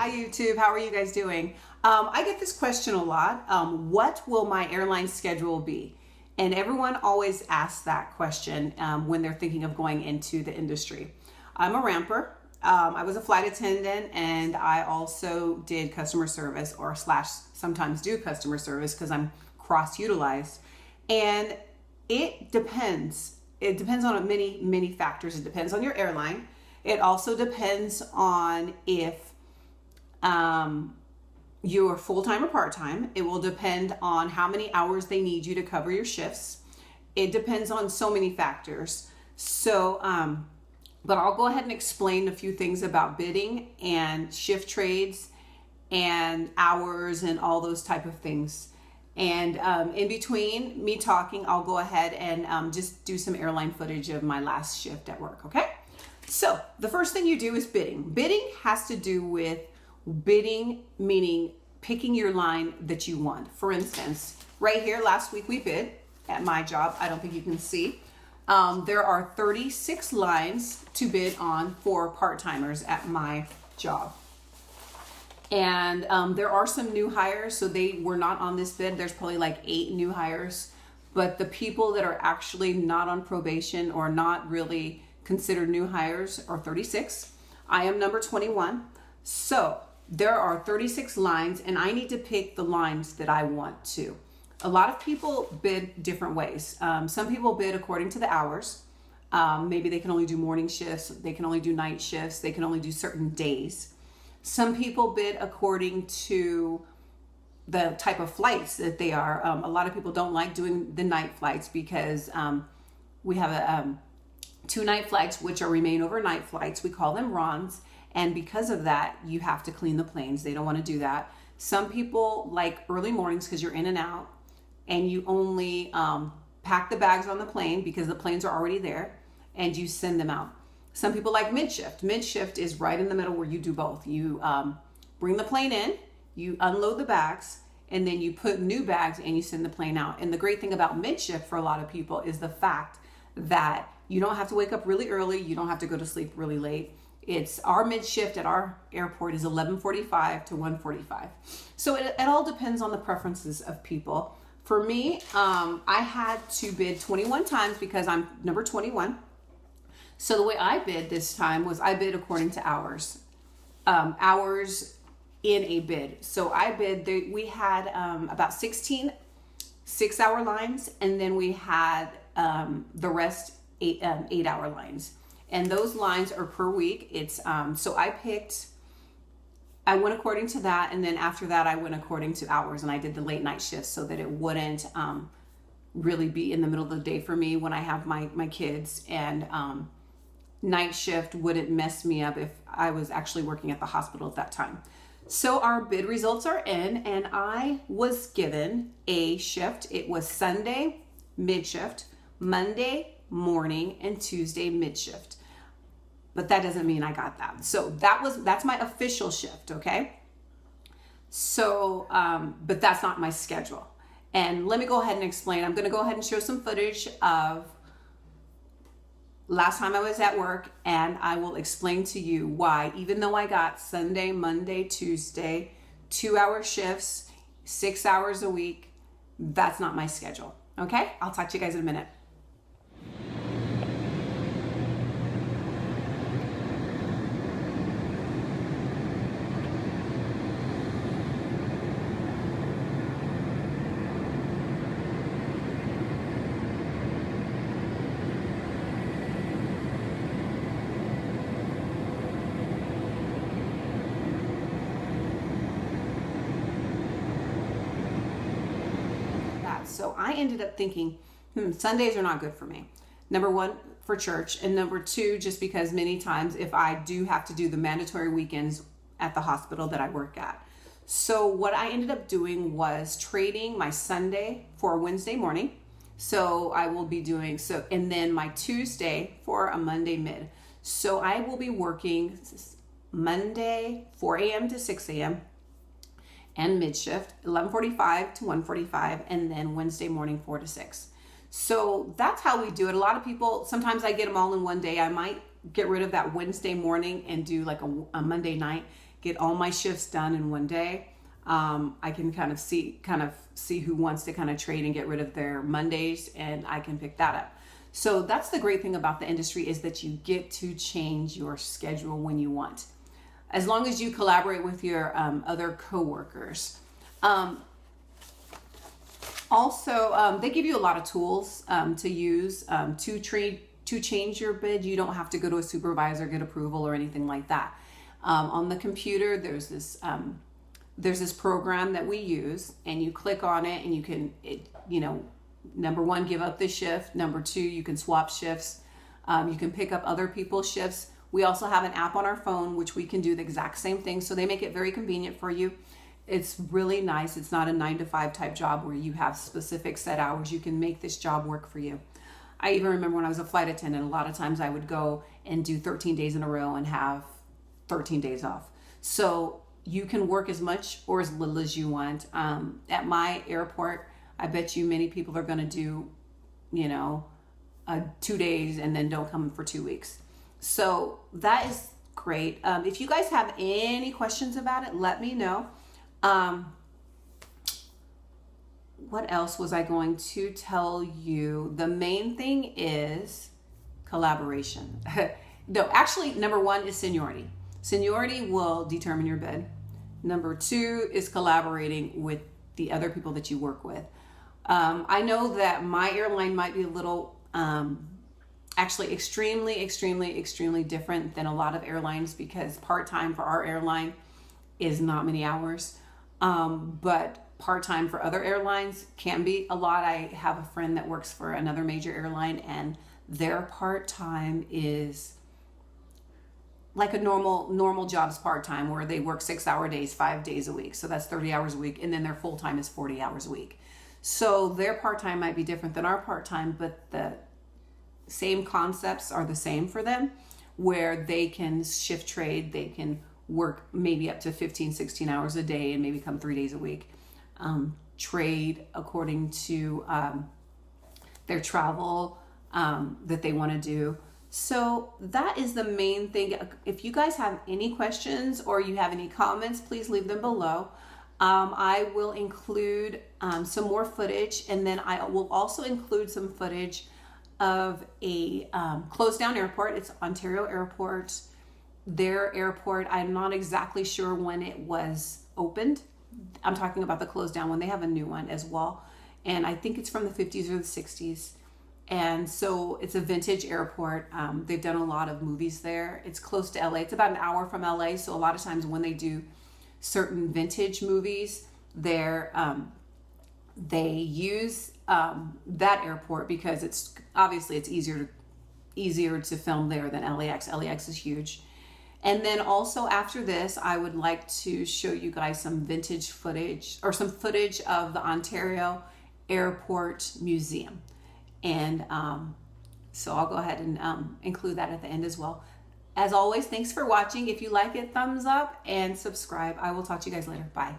Hi YouTube, how are you guys doing? I get this question a lot. What will my airline schedule be? And everyone always asks that question when they're thinking of going into the industry. I'm a ramper. I was a flight attendant, and I also did customer service or sometimes do customer service because I'm cross-utilized. And it depends. It depends on many factors. It depends on your airline. It also depends on if you're full-time or part-time. It will depend on how many hours they need you to cover your shifts. It depends on so many factors. So, but I'll go ahead and explain a few things about bidding and shift trades and hours and all those type of things. And in between me talking, I'll go ahead and just do some airline footage of my last shift at work, okay? So the first thing you do is bidding. Bidding has to do with bidding, meaning picking your line that you want. For instance, right here, last week we bid at my job. I don't think you can see. There are 36 lines to bid on for part-timers at my job. And there are some new hires, so they were not on this bid. There's probably like 8 new hires, but the people that are actually not on probation or not really considered new hires are 36. I am number 21. So there are 36 lines, and I need to pick the lines that I want to. A lot of people bid different ways. Some people bid according to the hours. Maybe they can only do morning shifts, they can only do night shifts, they can only do certain days. Some people bid according to the type of flights that they are. A lot of people don't like doing the night flights because we have 2 night flights, which are remain overnight flights. We call them RONs. And because of that, you have to clean the planes. They don't want to do that. Some people like early mornings because you're in and out, and you only pack the bags on the plane because the planes are already there, and you send them out. Some people like mid-shift. Mid-shift is right in the middle where you do both. You bring the plane in, you unload the bags, and then you put new bags and you send the plane out. And the great thing about mid-shift for a lot of people is the fact that you don't have to wake up really early. You don't have to go to sleep really late. It's our mid-shift at our airport is 11:45 to 1:45. So it all depends on the preferences of people. For me, I had to bid 21 times because I'm number 21. So the way I bid this time was I bid according to hours. Hours in a bid. So I bid, we had about 16 6-hour lines, and then we had the rest 8-hour lines. And those lines are per week. It's so I went according to that, and then after that I went according to hours, and I did the late night shifts so that it wouldn't really be in the middle of the day for me when I have my kids, and night shift wouldn't mess me up if I was actually working at the hospital at that time. So our bid results are in, and I was given a shift. It was Sunday mid shift, Monday morning, and Tuesday mid shift. But that doesn't mean I got that. So that's my official shift, okay? So, but that's not my schedule. And let me go ahead and explain. I'm gonna go ahead and show some footage of last time I was at work, and I will explain to you why, even though I got Sunday, Monday, Tuesday, 2-hour shifts, 6 hours a week, that's not my schedule, okay? I'll talk to you guys in a minute. So I ended up thinking, Sundays are not good for me. Number one, for church, and number two, just because many times if I do have to do the mandatory weekends at the hospital that I work at. So what I ended up doing was trading my Sunday for a Wednesday morning. So I will be doing so, and then my Tuesday for a Monday mid. So I will be working Monday 4 a.m. to 6 a.m. and mid shift, 11:45 to 1:45, and then Wednesday morning 4 to 6. So that's how we do it. A lot of people, sometimes I get them all in one day. I might get rid of that Wednesday morning and do like a Monday night. get all my shifts done in one day. I can kind of see who wants to kind of trade and get rid of their Mondays, and I can pick that up. So that's the great thing about the industry, is that you get to change your schedule when you want, as long as you collaborate with your other coworkers. Also, they give you a lot of tools to use to change your bid. You don't have to go to a supervisor, get approval or anything like that. On the computer, there's this program that we use, and you click on it and you can, number one, give up the shift. Number two, you can swap shifts. You can pick up other people's shifts. We also have an app on our phone, which we can do the exact same thing. So they make it very convenient for you. It's really nice. It's not a 9-to-5 type job where you have specific set hours. You can make this job work for you. I even remember when I was a flight attendant, a lot of times I would go and do 13 days in a row and have 13 days off. So you can work as much or as little as you want. At my airport, I bet you many people are going to do, 2 days and then don't come for 2 weeks. So that is great. If you guys have any questions about it, let me know. What else was I going to tell you? The main thing is collaboration. No, actually, number one is seniority. Seniority will determine your bid. Number two is collaborating with the other people that you work with. I know that my airline might be a little, actually extremely different than a lot of airlines, because part-time for our airline is not many hours. But part-time for other airlines can be a lot. I have a friend that works for another major airline, and their part-time is like a normal job's part-time, where they work 6-hour days, 5 days a week. So that's 30 hours a week. And then their full-time is 40 hours a week. So their part-time might be different than our part-time, but the same concepts are the same for them, where they can shift trade. They can work maybe up to 15, 16 hours a day and maybe come 3 days a week. Trade according to their travel that they want to do. So that is the main thing. If you guys have any questions or you have any comments, please leave them below. I will include some more footage, and then I will also include some footage of a closed down airport. It's Ontario Airport. Their airport, I'm not exactly sure when it was opened. I'm talking about the closed down one. They have a new one as well, and I think it's from the 50s or the 60s. And so it's a vintage airport. They've done a lot of movies there. It's close to LA. It's about an hour from LA. So a lot of times when they do certain vintage movies there, they use that airport because it's obviously it's easier to film there than LAX. LAX is huge. And then also after this, I would like to show you guys some vintage footage, or some footage of the Ontario Airport Museum. And so I'll go ahead and include that at the end as well. As always, thanks for watching. If you like it, thumbs up and subscribe. I will talk to you guys later. Bye.